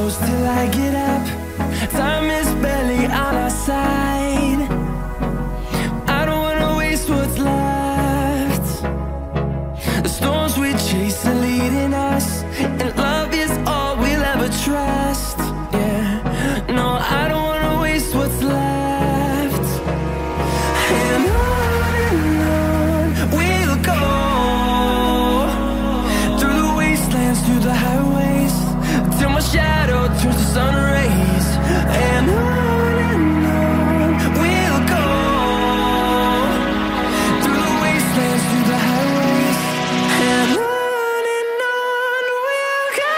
close till I get up. Time is barely on our side. I don't wanna waste what's left. The storms we chase are leading us, and love is all we'll ever trust. Yeah, no, I don't wanna waste what's left. And on we'll go, through the wastelands, through the highways, till my shadow turns to sun rays. And on we'll go, through the wastelands, through the highways, and on we'll go.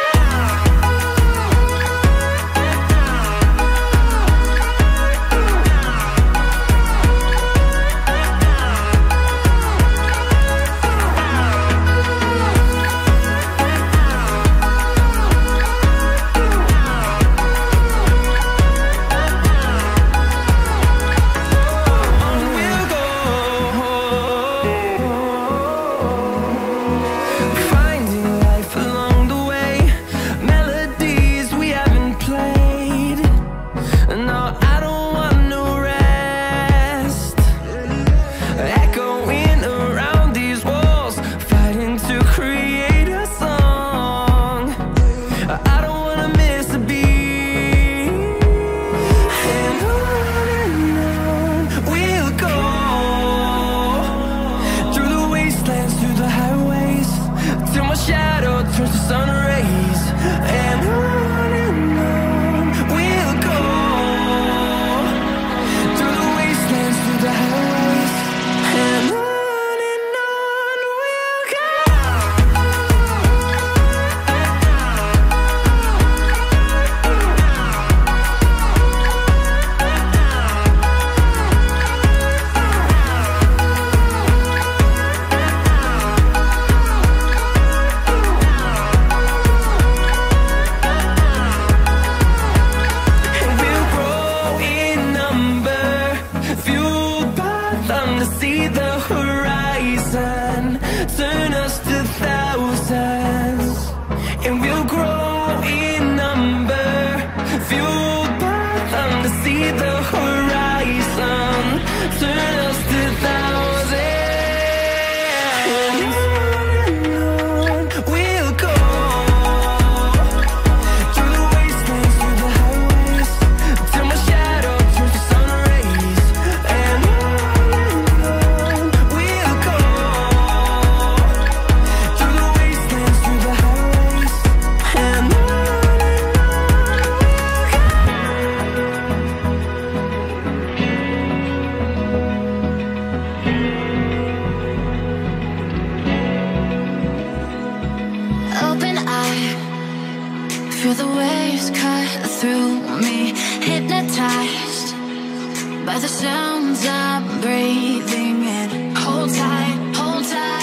Shadow turns to sun rays, and on we'll go, through the wastelands, through the highways, and on we'll go. See the horizon turn us to thousands, and we'll grow in number, fueled by them to see the horizon turn us to thousands. And on we'll go, through the wastelands, through the highways, till my shadow turns to sun rays. And feel the waves cut through me, hypnotized by the sounds I'm breathing in. Hold tight, hold tight.